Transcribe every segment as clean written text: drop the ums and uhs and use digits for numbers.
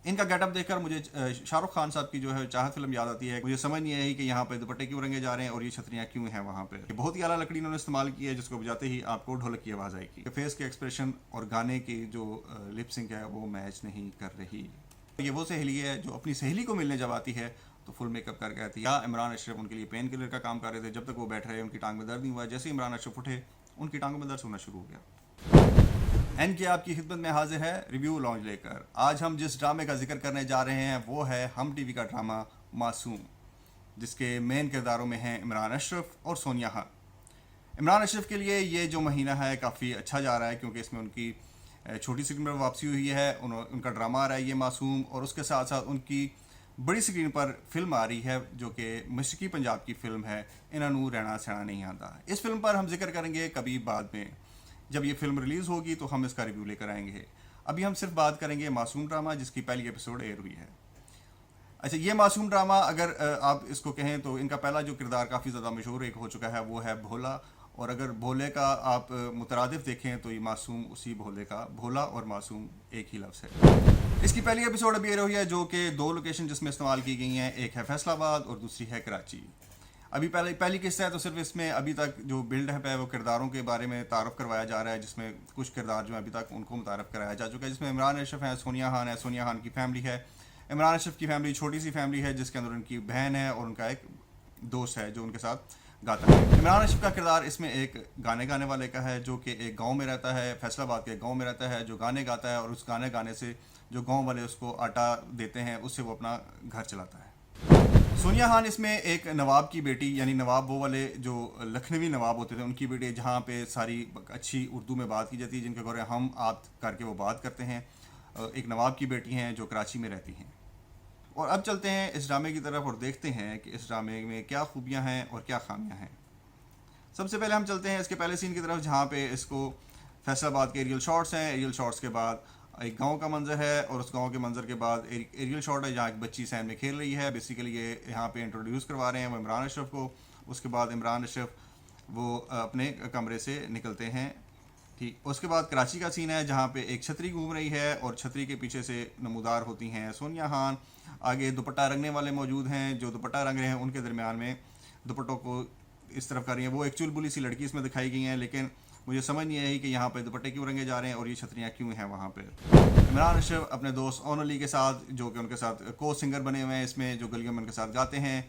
ان کا get up دیکھ کر مجھے شاہ رخ خان صاحب کی جو ہے چاہت فلم یاد آتی ہے. مجھے سمجھ نہیں آئی کہ یہاں پہ دوپٹے کیوں رنگے جا رہے ہیں اور یہ چھتریاں کیوں ہیں وہاں پہ. بہت ہی اعلیٰ لکڑی انہوں نے استعمال کی ہے جس کو بجاتے ہی آپ کو ڈھولک کی آواز آئے گی. فیس کے ایکسپریشن اور گانے کی جو لپ سنک ہے وہ میچ نہیں کر رہی. یہ وہ سہیلی ہے جو اپنی سہیلی کو ملنے جب آتی ہے تو فل میک اپ کر کے آتی ہے. عمران اشرف ان کے لیے پین کلر کا کام کر رہے تھے. جب تک وہ بیٹھ رہے ان کی ٹانگ میں درد نہیں ہوا. جیسے عمران اشرف اٹھے ان کی ٹانگوں میں درد ہونا شروع ہو گیا. این کے آپ کی خدمت میں حاضر ہے ریویو لانچ لے کر. آج ہم جس ڈرامے کا ذکر کرنے جا رہے ہیں وہ ہے ہم ٹی وی کا ڈرامہ معصوم، جس کے مین کرداروں میں ہیں عمران اشرف اور سونیا خان. عمران اشرف کے لیے یہ جو مہینہ ہے کافی اچھا جا رہا ہے کیونکہ اس میں ان کی چھوٹی اسکرین پر واپسی ہوئی ہے. ان کا ڈرامہ آ رہا ہے یہ معصوم، اور اس کے ساتھ ساتھ ان کی بڑی اسکرین پر فلم آ رہی ہے جو کہ مشرقی پنجاب کی فلم ہے انہاں نوں رہنا سہنا نہیں آتا. اس فلم پر ہم ذکر کریں گے کبھی بعد میں، جب یہ فلم ریلیز ہوگی تو ہم اس کا ریویو لے کر آئیں گے. ابھی ہم صرف بات کریں گے معصوم ڈرامہ جس کی پہلی ایپیسوڈ ایئر ہوئی ہے. اچھا، یہ معصوم ڈرامہ اگر آپ اس کو کہیں تو ان کا پہلا جو کردار کافی زیادہ مشہور ایک ہو چکا ہے وہ ہے بھولا. اور اگر بھولے کا آپ مترادف دیکھیں تو یہ معصوم اسی بھولے کا، بھولا اور معصوم ایک ہی لفظ ہے. اس کی پہلی ایپیسوڈ ابھی ایئر ہوئی ہے جو کہ 2 لوکیشن جس میں استعمال کی گئی ہیں، ایک ہے فیصل آباد اور دوسری ہے کراچی. ابھی پہلی قصہ ہے تو صرف اس میں ابھی تک جو بلڈ اپ ہے وہ کرداروں کے بارے میں تعارف کروایا جا رہا ہے، جس میں کچھ کردار جو ہیں ابھی تک ان کو متعارف کرایا جا چکا ہے. جس میں عمران اشرف ہے، سونیا خان ہے. سونیا خان کی فیملی ہے. عمران اشرف کی فیملی چھوٹی سی فیملی ہے جس کے اندر ان کی بہن ہے اور ان کا ایک دوست ہے جو ان کے ساتھ گاتا ہے. عمران اشرف کا کردار اس میں ایک گانے والے کا ہے جو کہ ایک گاؤں میں رہتا ہے، فیصل آباد کے گاؤں میں رہتا ہے، جو گانے گاتا ہے اور اس گانے سے جو گاؤں والے اس کو آٹا دیتے ہیں اس سے وہ اپنا گھر چلاتا ہے. سونیا خان اس میں ایک نواب کی بیٹی، یعنی نواب وہ والے جو لکھنوی نواب ہوتے تھے ان کی بیٹی، جہاں پہ ساری اچھی اردو میں بات کی جاتی ہے، جن کے گھر ہم آپ کر کے وہ بات کرتے ہیں. ایک نواب کی بیٹی ہیں جو کراچی میں رہتی ہیں. اور اب چلتے ہیں اس ڈرامے کی طرف اور دیکھتے ہیں کہ اس ڈرامے میں کیا خوبیاں ہیں اور کیا خامیاں ہیں. سب سے پہلے ہم چلتے ہیں اس کے پہلے سین کی طرف جہاں پہ اس کو فیصل آباد کے ایریل شاٹس ہیں. ایریل شاٹس کے بعد ایک گاؤں کا منظر ہے اور اس گاؤں کے منظر کے بعد ایریل شاٹ ہے جہاں ایک بچی سین میں کھیل رہی ہے. بیسیکلی یہ یہاں پہ انٹروڈیوس کروا رہے ہیں وہ عمران اشرف کو. اس کے بعد عمران اشرف وہ اپنے کمرے سے نکلتے ہیں. ٹھیک، اس کے بعد کراچی کا سین ہے جہاں پہ ایک چھتری گھوم رہی ہے اور چھتری کے پیچھے سے نمودار ہوتی ہیں سونیا خان. آگے دوپٹہ رنگنے والے موجود ہیں جو دوپٹہ رنگ رہے ہیں، ان کے درمیان میں دوپٹوں کو اس طرف کر رہی ہیں. وہ ایک چلبلی سی لڑکی اس میں دکھائی گئی ہیں، لیکن مجھے سمجھ نہیں آئی کہ یہاں پہ دوپٹے کیوں رنگے جا رہے ہیں اور یہ چھتریاں کیوں ہیں وہاں پہ. عمران اشرف اپنے دوست اون علی کے ساتھ جو کہ ان کے ساتھ کو سنگر بنے ہوئے ہیں اس میں، جو گلیوں میں ان کے ساتھ گاتے ہیں،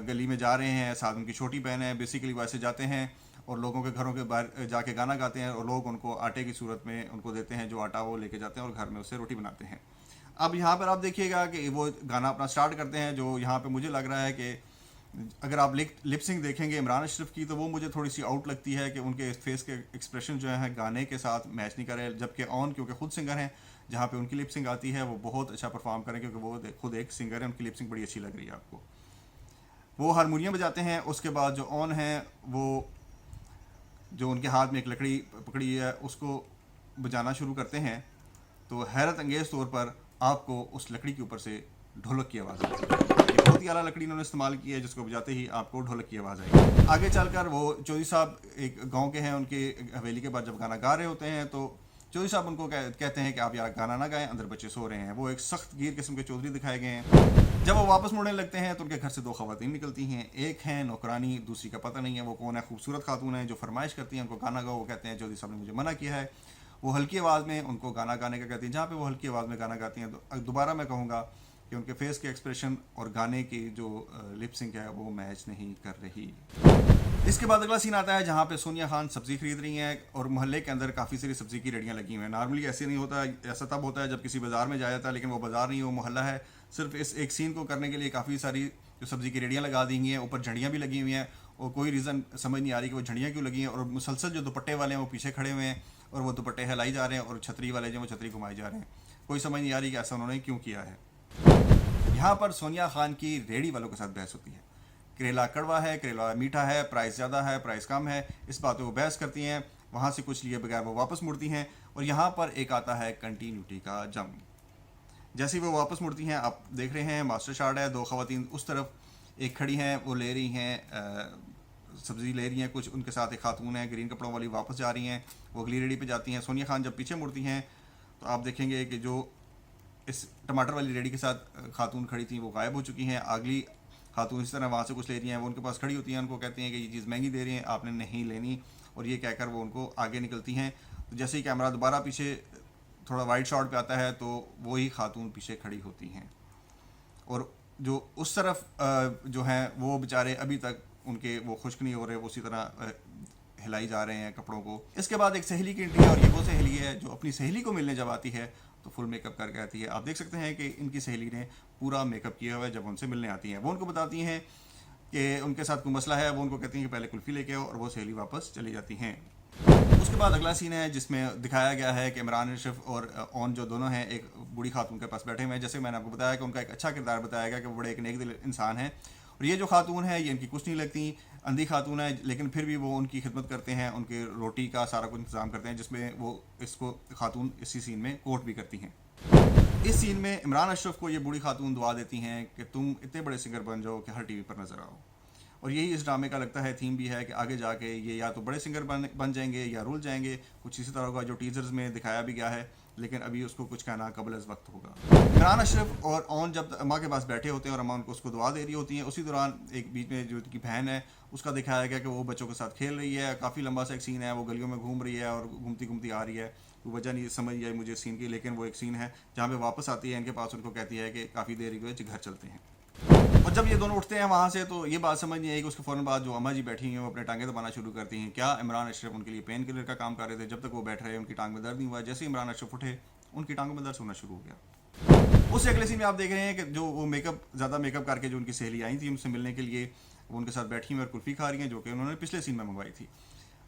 گلی میں جا رہے ہیں. ساتھ ان کی چھوٹی بہن ہے. بیسیکلی وہ ایسے جاتے ہیں اور لوگوں کے گھروں کے باہر جا کے گانا گاتے ہیں اور لوگ ان کو آٹے کی صورت میں ان کو دیتے ہیں، جو آٹا وہ لے کے جاتے ہیں اور گھر میں اس سے روٹی بناتے ہیں. اب یہاں پر آپ دیکھیے گا کہ وہ گانا اپنا سٹارٹ کرتے ہیں، جو یہاں پہ مجھے لگ رہا ہے کہ اگر آپ لپ سنگ دیکھیں گے عمران اشرف کی تو وہ مجھے تھوڑی سی آؤٹ لگتی ہے کہ ان کے فیس کے ایکسپریشن جو ہیں گانے کے ساتھ میچ نہیں کر رہے. جبکہ آن کیونکہ خود سنگر ہیں، جہاں پہ ان کی لپ سنگ آتی ہے وہ بہت اچھا پرفارم کریں کیونکہ وہ خود ایک سنگر ہے. ان کی لپ سنگ بڑی اچھی لگ رہی ہے آپ کو. وہ ہارمونیم بجاتے ہیں. اس کے بعد جو آن ہیں وہ جو ان کے ہاتھ میں ایک لکڑی پکڑی ہے اس کو بجانا شروع کرتے ہیں تو حیرت انگیز طور پر آپ کو اس لکڑی کے اوپر سے ڈھولک کی آواز آتی ہے. یہ بہت ہی اعلیٰ لکڑی انہوں نے استعمال کی ہے جس کو بجاتے ہی آپ کو ڈھولک کی آواز آئی. آگے چل کر وہ چودھری صاحب ایک گاؤں کے ہیں، ان کی حویلی کے بعد جب گانا گا رہے ہوتے ہیں تو چودھری صاحب ان کو کہتے ہیں کہ آپ یار گانا نہ گائیں، اندر بچے سو رہے ہیں. وہ ایک سخت گیر قسم کے چودھری دکھائے گئے ہیں. جب وہ واپس مڑنے لگتے ہیں تو ان کے گھر سے 2 خواتین نکلتی ہیں. ایک ہیں نوکرانی، دوسری کا پتہ نہیں ہے وہ کون ہے. خوبصورت خاتون ہیں جو فرمائش کرتی ہیں ان کو گانا گاؤ. وہ کہتے ہیں چودھری صاحب نے مجھے منع کیا ہے. وہ ہلکی آواز میں ان کو گانا گانے کا کہتی ہیں. جہاں پہ وہ ہلکی آواز میں گانا گاتی ہیں تو دوبارہ میں کہوں گا کہ ان کے فیس کے ایکسپریشن اور گانے کی جو لپ سنک ہے وہ میچ نہیں کر رہی. اس کے بعد اگلا سین آتا ہے جہاں پہ سونیا خان سبزی خرید رہی ہیں اور محلے کے اندر کافی ساری سبزی کی ریڑیاں لگی ہوئی ہیں. نارملی ایسے نہیں ہوتا، ایسا تب ہوتا ہے جب کسی بازار میں جایا جاتا ہے، لیکن وہ بازار نہیں، وہ محلہ ہے. صرف اس ایک سین کو کرنے کے لیے کافی ساری جو سبزی کی ریڑیاں لگا دی گئی ہیں، اوپر جھنڈیاں بھی لگی ہوئی ہیں اور کوئی ریزن سمجھ نہیں آ رہی کہ وہ جھنڈیاں کیوں لگی ہیں. اور مسلسل جو دوپٹے والے ہیں وہ پیچھے کھڑے ہوئے ہیں اور وہ دوپٹے ہلائی جا رہے ہیں اور چھتری والے جو وہ چھتری گھمائی جا رہے ہیں. کوئی سمجھ نہیں آ رہی کہ ایسا انہوں نے کیوں کیا ہے. یہاں پر سونیا خان کی ریڑی والوں کے ساتھ بحث ہوتی ہے. کریلا کڑوا ہے، کریلا میٹھا ہے، پرائس زیادہ ہے، پرائس کم ہے. اس بات پہ وہ بحث کرتی ہیں. وہاں سے کچھ لیے بغیر وہ واپس مڑتی ہیں اور یہاں پر ایک آتا ہے کنٹینیوٹی کا جم. جیسے وہ واپس مڑتی ہیں آپ دیکھ رہے ہیں ماسٹر شاٹ ہے. 2 خواتین اس طرف ایک کھڑی ہیں، وہ لے رہی ہیں سبزی لے رہی ہیں کچھ. ان کے ساتھ ایک خاتون ہے گرین کپڑوں والی، واپس جا رہی ہیں. وہ اگلی ریڑھی پہ جاتی ہیں. سونیا خان جب پیچھے مڑتی ہیں تو آپ دیکھیں گے کہ جو इस टमाटर वाली रेडी के साथ खातून खड़ी थी वो गायब हो चुकी हैं। अगली खातून इस तरह वहाँ से कुछ ले रही हैं, वो उनके पास खड़ी होती हैं, उनको कहती हैं कि ये चीज़ महंगी दे रही हैं, आपने नहीं लेनी, और ये कहकर वो उनको आगे निकलती हैं। तो जैसे ही कैमरा दोबारा पीछे थोड़ा वाइड शॉट पे आता है तो वही खातून पीछे खड़ी होती हैं, और जो उस तरफ जो हैं वो बेचारे अभी तक उनके वो खुश्क नहीं हो रहे, वो उसी तरह हिलाई जा रहे हैं कपड़ों को। इसके बाद एक सहेली की एंट्री है, और ये वो सहेली है जो अपनी सहेली को मिलने जब आती है तो फुल मेकअप करके आती है। आप देख सकते हैं कि इनकी सहेली ने पूरा मेकअप किया हुआ है जब उनसे मिलने आती हैं। वो उनको बताती हैं कि उनके साथ कोई मसला है, वो उनको कहती हैं कि पहले कुल्फ़ी लेके आओ, और वो सहेली वापस चली जाती हैं। उसके बाद अगला सीन है जिसमें दिखाया गया है कि इमरान अशरफ और ओन जो दोनों हैं एक बूढ़ी खातून के पास बैठे हुए हैं। जैसे मैंने आपको बताया कि उनका एक अच्छा किरदार बताया गया कि वो बड़े एक नेक दिल इंसान हैं, और ये जो खातून है ये इनकी कुछ नहीं लगती, अंधी खातून है, लेकिन फिर भी वो उनकी खिदमत करते हैं, उनके रोटी का सारा कुछ इंतजाम करते हैं, जिसमें वो इसको खातून इसी सीन में कोट भी करती हैं। इस सीन में इमरान अशरफ को ये बूढ़ी खातून दुआ देती हैं कि तुम इतने बड़े सिंगर बन जाओ कि हर टीवी पर नज़र आओ, और यही इस ड्रामे का लगता है थीम भी है कि आगे जाके ये या तो बड़े सिंगर बन जाएंगे या रुल जाएंगे, कुछ इसी तरह का जो टीजर्स में दिखाया भी गया है, लेकिन अभी उसको कुछ कहना कबल इस वक्त होगा। इमरान अशरफ और ओन जब अम्मा के पास बैठे होते हैं और अम्मा उनको उसको दुआ दे रही होती हैं, उसी दौरान एक बीच में जो उनकी बहन है उसका दिखाया गया कि वो बच्चों के साथ खेल रही है। काफ़ी लंबा सा एक सीन है, वो गलियों में घूम रही है और घूमती घूमती आ रही है, वो वजह नहीं समझ आई मुझे सीन की, लेकिन वो एक सीन है जहाँ पे वापस आती है इनके पास, उनको कहती है कि काफ़ी देर हुई घर चलते हैं। और जब ये दोनों उठते हैं वहाँ से तो ये बात समझ नहीं आई कि उसके फ़ौरन बाद जो अम्मा जी बैठी हैं वो अपने टांगें दबाना शुरू करती हैं। क्या इमरान अशरफ उनके लिए पेन किलर का काम कर रहे थे? जब तक वो बैठ रहे उनकी टांग में दर्द नहीं हुआ, जैसे ही इमरान अशरफ उठे उनकी टांगों में दर्द होना शुरू हो गया। उस अगले सीन में आप देख रहे हैं कि जो वो ज़्यादा मेकअप करके जो उनकी सहेली आई थी उनसे मिलने के लिए, वो उनके साथ बैठी हुई और कुल्फ़ी खा रही हैं जो कि उन्होंने पिछले सीन में मंगवाई थी।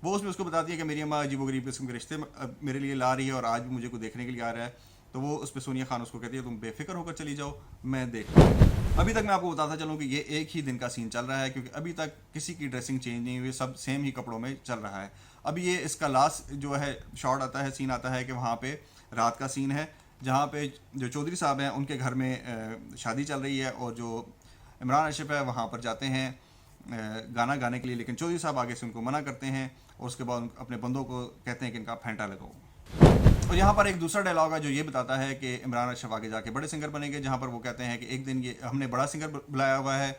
वो उसमें उसको बताती है कि मेरी अम्मा अजीबोगरीब किस्म के रिश्ते मेरे लिए ला रही है और आज भी मुझे को देखने के लिए आ रहा है। तो वो उस पर सोनिया खान उसको कहती है तुम बेफिक्र होकर चली जाओ, मैं देख लूँगी। अभी तक मैं आपको बताता चलूँ कि ये एक ही दिन का सीन चल रहा है, क्योंकि अभी तक किसी की ड्रेसिंग चेंज नहीं हुई, सब सेम ही कपड़ों में चल रहा है। अभी ये इसका लास्ट जो है शॉट आता है, सीन आता है कि वहाँ पे रात का सीन है जहाँ पे जो चौधरी साहब हैं उनके घर में शादी चल रही है, और जो इमरान अशरफ है वहाँ पर जाते हैं गाना गाने के लिए, लेकिन चौधरी साहब आगे से उनको मना करते हैं, और उसके बाद अपने बंदों को कहते हैं कि इनका फेंटा लगाओ। और यहाँ पर एक दूसरा डायलॉग है जो ये बताता है कि इमरान अशरफ आगे जाके बड़े सिंगर बनेंगे, जहाँ पर वो कहते हैं कि एक दिन ये हमने बड़ा सिंगर बुलाया हुआ है,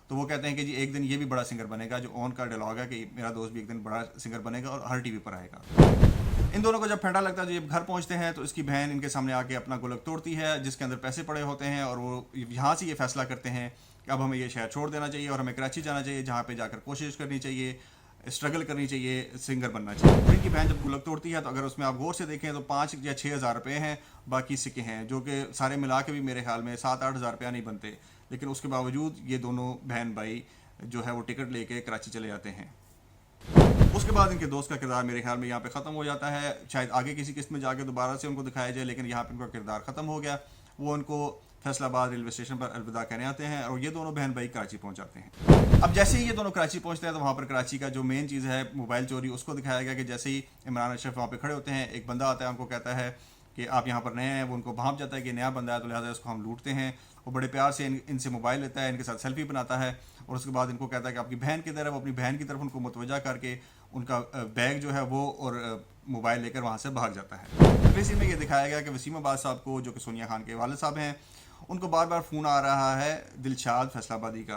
तो वो कहते हैं कि जी एक दिन ये भी बड़ा सिंगर बनेगा, जो ओन का डायलॉग है कि मेरा दोस्त भी एक दिन बड़ा सिंगर बनेगा और हर टीवी पर आएगा। इन दोनों को जब फेंटा लगता है, जब घर पहुँचते हैं तो इसकी बहन इनके सामने आके अपना गुल्लक तोड़ती है जिसके अंदर पैसे पड़े होते हैं, और वो यहाँ से ये फैसला करते हैं कि अब हमें ये शहर छोड़ देना चाहिए और हमें कराची जाना चाहिए, जहाँ पे जाकर कोशिश करनी चाहिए, स्ट्रगल करनी चाहिए, सिंगर बनना चाहिए। और इनकी बहन जब गुल्लक तोड़ती है तो अगर उसमें आप गौर से देखें तो 5 या 6 हज़ार रुपये हैं, बाकी सिक्के हैं, जो कि सारे मिला के भी मेरे ख्याल में 7-8 हज़ार रुपया नहीं बनते, लेकिन उसके बावजूद ये दोनों बहन भाई जो है वो टिकट लेके कराची चले जाते हैं। उसके बाद इनके दोस्त का किरदार मेरे ख्याल में यहाँ पे ख़त्म हो जाता है, शायद आगे किसी किस्त में जाके दोबारा से उनको दिखाया जाए, लेकिन यहाँ पे उनका किरदार ख़त्म हो गया। वो उनको फैसलाबाद रेलवे स्टेशन पर अलविदा कहने आते हैं और ये दोनों बहन भाई कराची पहुँच जाते हैं। अब जैसे ही ये दोनों कराची पहुँचते हैं तो वहाँ पर कराची का जो मेन चीज़ है मोबाइल चोरी, उसको दिखाया गया कि जैसे ही इमरान अशरफ वहाँ पर खड़े होते हैं, एक बंदा आता है, उनको कहता है कि आप यहाँ पर नए हैं। वो उनको भांप जाता है कि नया बंदा है तो लिहाजा इसको हम लूटते हैं। वो बड़े प्यार से इनसे मोबाइल लेता है, इनके साथ सेल्फी बनाता है, और उसके बाद इनको कहता है कि आपकी बहन किधर है। वो अपनी बहन की तरफ उनको मुतवज्जा करके उनका बैग जो है वो और मोबाइल लेकर वहाँ से भाग जाता है। अगले सीन में ये दिखाया गया कि वसीम अब्बास साहब को, जो कि सोनिया खान के वालिद साहब हैं, उनको बार बार फ़ोन आ रहा है दिलशाद फैसलाबादी का,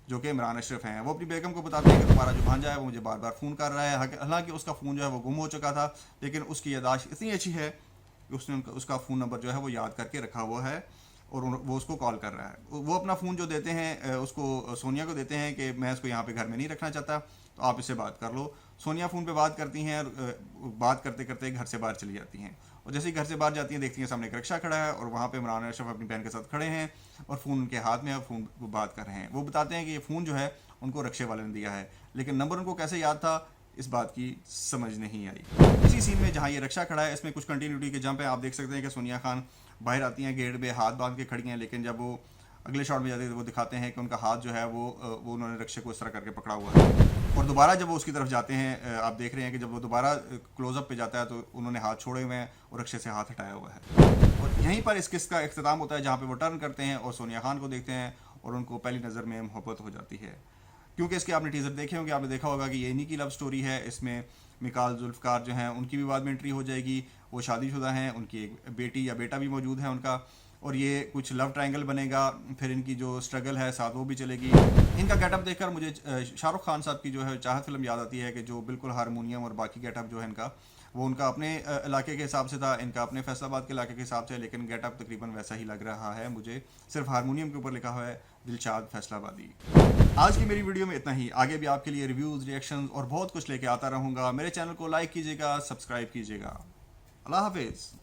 जो कि इमरान अशरफ हैं। वो अपनी बेगम को बताते हैं कि तुम्हारा जो भांजा है वो मुझे बार बार फ़ोन कर रहा है। हालांकि उसका फ़ोन जो है वो गुम हो चुका था, लेकिन उसकी यादाश्त इतनी अच्छी है कि उसने उसका फ़ोन नंबर जो है वो याद करके रखा हुआ है और वो उसको कॉल कर रहा है। वो अपना फ़ोन जो देते हैं उसको सोनिया को देते हैं कि मैं इसको यहाँ पे घर में नहीं रखना चाहता, तो आप इससे बात कर लो। सोनिया फ़ोन पे बात करती हैं और बात करते करते घर से बाहर चली जाती हैं, और जैसे ही घर से बाहर जाती हैं देखती हैं सामने एक रिक्शा खड़ा है और वहाँ पे इमरान अशरफ अपनी बहन के साथ खड़े हैं और फ़ोन उनके हाथ में है, फ़ोन वो बात कर रहे हैं। वो बताते हैं कि ये फ़ोन जो है उनको रिक्शे वाले ने दिया है, लेकिन नंबर उनको कैसे याद था इस बात की समझ नहीं आई। इसी सीन में जहाँ ये रिक्शा खड़ा है इसमें कुछ कंटिन्यूटी के जंप है। आप देख सकते हैं कि सोनिया खान बाहर आती हैं, गेट पे हाथ बांध के खड़ी हैं, लेकिन जब वो अगले शॉट में जाते हैं तो वो दिखाते हैं कि उनका हाथ जो है वो उन्होंने रिक्शे को इस तरह करके पकड़ा हुआ है। और दोबारा जब वो उसकी तरफ जाते हैं, आप देख रहे हैं कि जब वो दोबारा क्लोजअप पे जाता है तो उन्होंने हाथ छोड़े हुए हैं और रिक्शे से हाथ हटाया हुआ है। और यहीं पर इस किस्त का इख्तिताम होता है, जहाँ पे वो टर्न करते हैं और सोनिया खान को देखते हैं और उनको पहली नज़र में मोहब्बत हो जाती है। क्योंकि इसके आपने टीज़र देखे होंगे, आपने देखा होगा कि ये इन्हीं की लव स्टोरी है। इसमें मिकाल जुल्फ़कार जो हैं उनकी भी बाद में एंट्री हो जाएगी। वो शादीशुदा हैं, उनकी एक बेटी या बेटा भी मौजूद है उनका, और ये कुछ लव ट्रायंगल बनेगा, फिर इनकी जो स्ट्रगल है साथ वो भी चलेगी। इनका गेटअप देखकर मुझे शाहरुख खान साहब की जो है चाहत फिल्म याद आती है कि जो बिल्कुल हारमोनियम और बाकी गेटअप जो है इनका वो उनका अपने इलाके के हिसाब से था, इनका अपने फैसलाबाद के इलाके के हिसाब से, लेकिन गेटअप तकरीबन वैसा ही लग रहा है मुझे। सिर्फ हारमोनियम के ऊपर लिखा हुआ है दिलशाद फैसलाबादी। आज की मेरी वीडियो में इतना ही। आगे भी आपके लिए रिव्यूज़, रिएक्शंस और बहुत कुछ लेके आता रहूँगा। मेरे चैनल को लाइक कीजिएगा, सब्सक्राइब कीजिएगा। अल्लाह हाफिज़।